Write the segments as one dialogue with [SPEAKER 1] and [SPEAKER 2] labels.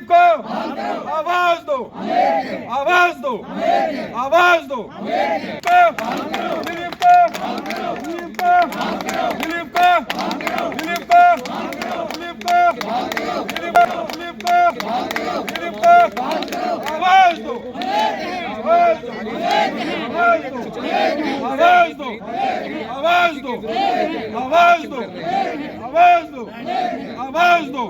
[SPEAKER 1] को आवाज दो, आवाज दो, आवाज दो। दिलीप को, दिलीप को, दिलीप को, दिलीप को, दिलीप को, दिलीप को, दिलीप को, दिलीप को आवाज दो, आवाज दो, आवाज दो, आवाज दो, आवाज दो, आवाज दो, आवाज दो।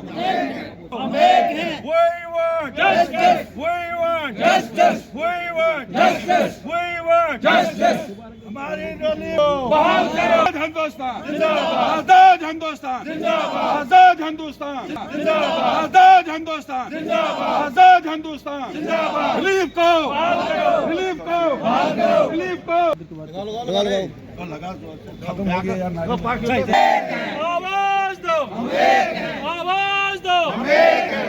[SPEAKER 1] We want justice. We want justice. We want justice. We want justice. हमारी आजाद हिंदुस्तान जिंदाबाद, आजाद हिंदुस्तान जिंदाबाद, आजाद हिंदुस्तान जिंदाबाद, आजाद हिंदुस्तान जिंदाबाद, आजाद हिंदुस्तान जिंदाबाद। दिलीप को, दिलीप को, दिलीप को खत्म हो गया यार। आवाज दो, आवाज दो।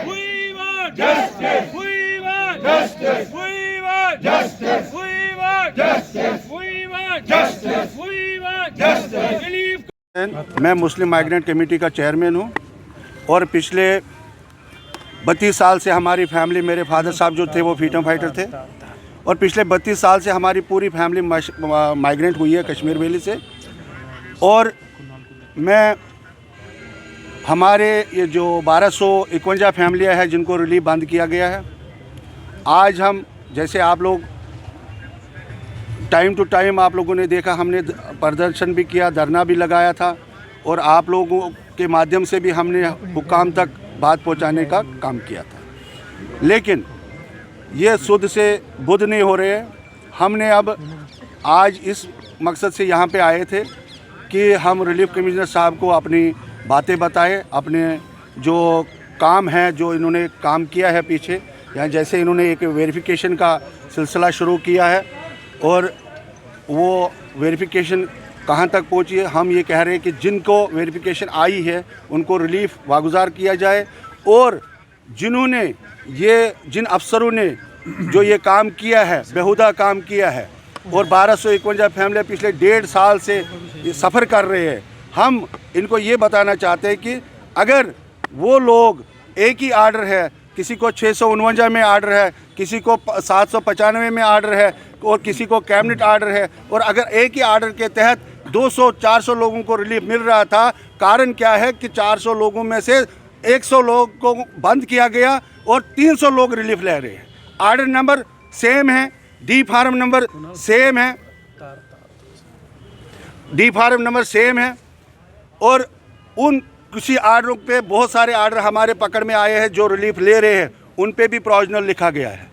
[SPEAKER 1] We want justice. We want justice. We want justice. We want justice. We want justice. We want justice.
[SPEAKER 2] मैं मुस्लिम माइग्रेंट कमेटी का चेयरमैन हूँ और पिछले 32 साल से हमारी फैमिली, मेरे फादर साहब जो थे वो फ्रीडम फाइटर थे और पिछले 32 साल से हमारी पूरी फैमिली माइग्रेंट हुई है कश्मीर वैली से। और मैं हमारे ये जो 1251 फैमिलियाँ हैं जिनको रिलीफ बंद किया गया है, आज हम जैसे आप लोग टाइम टू टाइम आप लोगों ने देखा, हमने प्रदर्शन भी किया, धरना भी लगाया था और आप लोगों के माध्यम से भी हमने हुक्काम तक बात पहुंचाने का काम किया था। लेकिन ये सुध से बुध नहीं हो रहे हैं। हमने अब आज इस मकसद से यहाँ पे आए थे कि हम रिलीफ कमिश्नर साहब को अपनी बातें बताएं, अपने जो काम है, जो इन्होंने काम किया है पीछे, यहाँ जैसे इन्होंने एक वेरिफिकेशन का सिलसिला शुरू किया है और वो वेरिफिकेशन कहाँ तक पहुँची है। हम ये कह रहे हैं कि जिनको वेरिफिकेशन आई है उनको रिलीफ वागुजार किया जाए और जिन्होंने जिन अफसरों ने जो ये काम किया है, बेहुदा काम किया है और 1251 फैमिली पिछले 1.5 साल से सफ़र कर रहे हैं, हम इनको ये बताना चाहते हैं कि अगर वो लोग, एक ही आर्डर है, किसी को 649 में आर्डर है, किसी को 795 में आर्डर है और किसी को कैबिनेट आर्डर है, और अगर एक ही आर्डर के तहत 200-400 लोगों को रिलीफ मिल रहा था, कारण क्या है कि 400 लोगों में से 100 लोग को बंद किया गया और 300 लोग रिलीफ ले रहे हैं। आर्डर नंबर सेम है, डी फार्म नंबर सेम है, डी फार्म नंबर सेम है और उन किसी आर्डरों पे बहुत सारे आर्डर हमारे पकड़ में आए हैं जो रिलीफ ले रहे हैं, उन पे भी प्रोविजनल लिखा गया है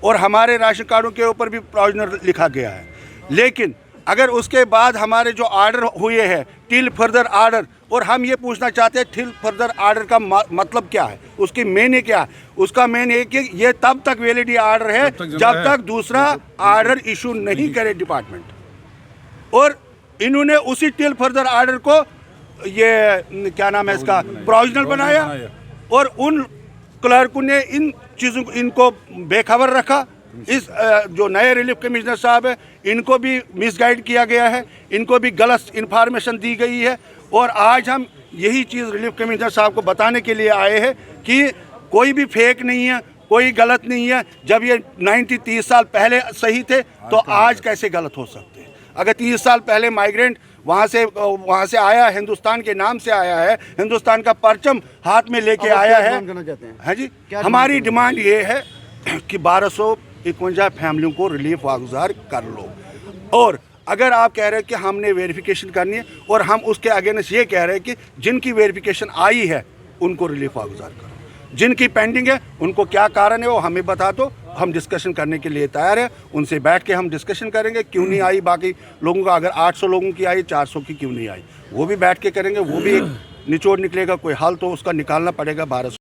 [SPEAKER 2] और हमारे राशन कार्डों के ऊपर भी प्रोविजनल लिखा गया है। लेकिन अगर उसके बाद हमारे जो आर्डर हुए हैं टिल फर्दर आर्डर, और हम ये पूछना चाहते हैं टिल फर्दर आर्डर का मतलब क्या है, उसकी मेन क्या है? उसका मेन है कि ये तब तक वैलिडिटी आर्डर है जब तक दूसरा आर्डर इशू नहीं करे डिपार्टमेंट। और इन्होंने उसी टिल फर्दर आर्डर को ये क्या नाम है इसका प्रोविजनल बनाया और उन क्लर्कों ने इन चीज़ों को इनको बेखबर रखा। इस जो नए रिलीफ कमिश्नर साहब है इनको भी मिसगाइड किया गया है, इनको भी गलत इन्फॉर्मेशन दी गई है और आज हम यही चीज़ रिलीफ कमिश्नर साहब को बताने के लिए आए हैं कि कोई भी फेक नहीं है, कोई गलत नहीं है। जब ये 30 साल पहले सही थे तो आज कैसे गलत हो सकते हैं? अगर 30 साल पहले माइग्रेंट वहाँ से आया, हिंदुस्तान के नाम से आया है, हिंदुस्तान का परचम हाथ में लेके आया है, हाँ जी, हमारी डिमांड ये है कि 1251 फैमिलियों को रिलीफ वागुजार कर लो। और अगर आप कह रहे हैं कि हमने वेरिफिकेशन करनी है और हम उसके अगेंस्ट ये कह रहे हैं कि जिनकी वेरिफिकेशन आई है उनको रिलीफ वागुजार करो, जिनकी पेंडिंग है उनको क्या कारण है वो हमें बता दो, हम डिस्कशन करने के लिए तैयार हैं। उनसे बैठ के हम डिस्कशन करेंगे क्यों नहीं आई बाकी लोगों का, अगर 800 लोगों की आई, 400 की क्यों नहीं आई, वो भी बैठ के करेंगे, वो भी एक निचोड़ निकलेगा, कोई हल तो उसका निकालना पड़ेगा। 1200